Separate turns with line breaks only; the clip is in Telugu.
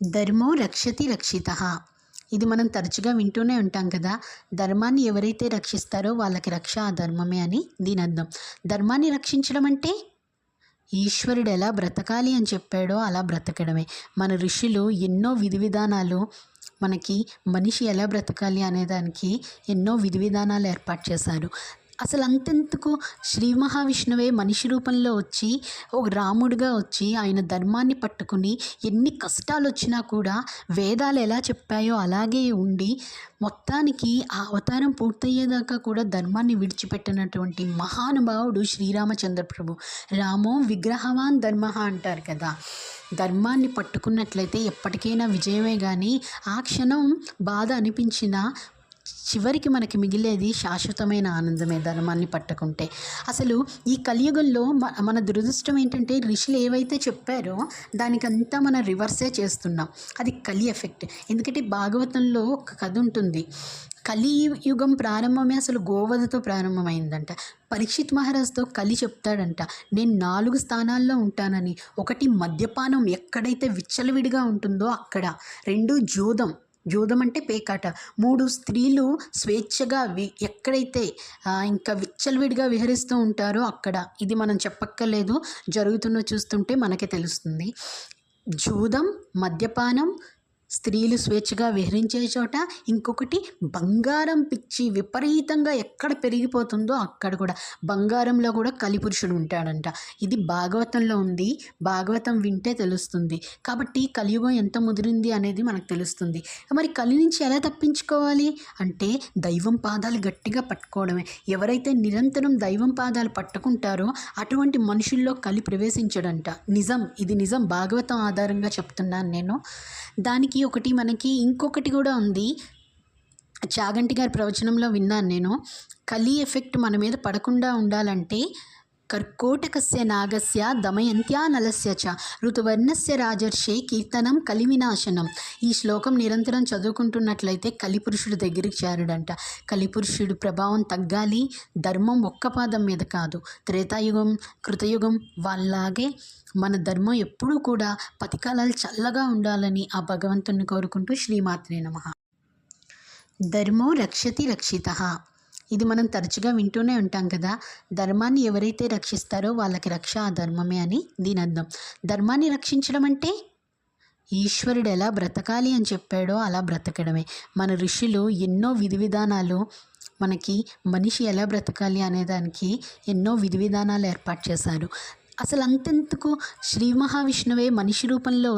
ధర్మో రక్షతి రక్షితః. ఇది మనం తరచుగా వింటూనే ఉంటాం కదా! ధర్మాన్ని ఎవరైతే రక్షిస్తారో వాళ్ళకి రక్ష ఆ ధర్మమే అని దీని అర్థం. ధర్మాన్ని రక్షించడం అంటే ఈశ్వరుడు ఎలా బ్రతకాలి అని చెప్పాడో అలా బ్రతకడమే. మన ఋషులు ఎన్నో విధి విధానాలు మనకి మనిషి ఎలా బ్రతకాలి అనేదానికి ఎన్నో విధి విధానాలు ఏర్పాటు చేశారు. అసలు అంతెందుకు, శ్రీ మహావిష్ణువే మనిషి రూపంలో వచ్చి ఒక రాముడిగా వచ్చి ఆయన ధర్మాన్ని పట్టుకుని ఎన్ని కష్టాలు వచ్చినా కూడా వేదాలు ఎలా చెప్పాయో అలాగే ఉండి మొత్తానికి ఆ అవతారం పూర్తయ్యేదాకా కూడా ధర్మాన్ని విడిచిపెట్టినటువంటి మహానుభావుడు శ్రీరామచంద్ర ప్రభు. రామో విగ్రహవాన్ ధర్మ అంటారు కదా. ధర్మాన్ని పట్టుకున్నట్లయితే ఎప్పటికైనా విజయమే. కానీ ఆ క్షణం బాధ అనిపించినా చివరికి మనకి మిగిలేది శాశ్వతమైన ఆనందమే ధర్మాన్ని పట్టుకుంటే. అసలు ఈ కలియుగంలో మన దురదృష్టం ఏంటంటే ఋషులు ఏవైతే చెప్పారో దానికంతా మనం రివర్సే చేస్తున్నాం. అది కలి ఎఫెక్ట్. ఎందుకంటే భాగవతంలో ఒక కథ ఉంటుంది. కలియుగం ప్రారంభమే అసలు గోవధతో ప్రారంభమైందంట. పరీక్షిత్ మహారాజ్తో కలి చెప్తాడంట, నేను 4 స్థానాల్లో ఉంటానని. ఒకటి మద్యపానం ఎక్కడైతే విచ్చలవిడిగా ఉంటుందో అక్కడ. 2 జూదం అంటే పేకాట. 3 స్త్రీలు స్వేచ్ఛగా ఎక్కడైతే ఇంకా విచ్చలవిడిగా విహరిస్తూ ఉంటారో అక్కడ. ఇది మనం చెప్పక్కర్లేదు, జరుగుతున్న చూస్తుంటే మనకే తెలుస్తుంది. జూదం, మద్యపానం, స్త్రీలు స్వేచ్ఛగా విహరించే చోట. ఇంకొకటి బంగారం పిచ్చి విపరీతంగా ఎక్కడ పెరిగిపోతుందో అక్కడ కూడా. బంగారంలో కూడా కలిపురుషుడు ఉంటాడంట. ఇది భాగవతంలో ఉంది. భాగవతం వింటే తెలుస్తుంది. కాబట్టి కలియుగం ఎంత ముదిరింది అనేది మనకు తెలుస్తుంది. మరి కలి నుంచి ఎలా తప్పించుకోవాలి అంటే దైవం పాదాలు గట్టిగా పట్టుకోవడమే. ఎవరైతే నిరంతరం దైవం పాదాలు పట్టుకుంటారో అటువంటి మనుషుల్లో కలి ప్రవేశించడంట. ఇది నిజం. భాగవతం ఆధారంగా చెప్తున్నాను నేను. దానికి మనకి ఇంకొకటి కూడా ఉంది. చాగంటి గారి ప్రవచనంలో విన్నాను నేను. కలి ఎఫెక్ట్ మన మీద పడకుండా ఉండాలంటే కర్కోటకస్య నాగస్య దమయంత్యా నలస్య చ ఋతువర్ణస్య రాజర్షే కీర్తనం కలివినాశనం. ఈ శ్లోకం నిరంతరం చదువుకుంటున్నట్లయితే కలిపురుషుడు దగ్గరికి చేరడంట. కలిపురుషుడు ప్రభావం తగ్గాలి. ధర్మం ఒక్క పాదం మీద కాదు. త్రేతాయుగం, కృతయుగం వాళ్ళలాగే మన ధర్మం ఎప్పుడూ కూడా పతికాలాలు చల్లగా ఉండాలని ఆ భగవంతుని కోరుకుంటూ శ్రీమాత్రే నమః. ధర్మో రక్షతి రక్షితః. ఇది మనం తరచుగా వింటూనే ఉంటాం కదా. ధర్మాన్ని ఎవరైతే రక్షిస్తారో వాళ్ళకి రక్ష ఆ ధర్మమే అని దీని అర్థం. ధర్మాన్ని రక్షించడం అంటే ఈశ్వరుడు ఎలా బ్రతకాలి అని చెప్పాడో అలా బ్రతకడమే. మన ఋషులు ఎన్నో విధి విధానాలు మనకి మనిషి ఎలా బ్రతకాలి అనేదానికి ఎన్నో విధి విధానాలు ఏర్పాటు చేశారు. అసలు అంతెందుకు, శ్రీ మహావిష్ణువే మనిషి రూపంలో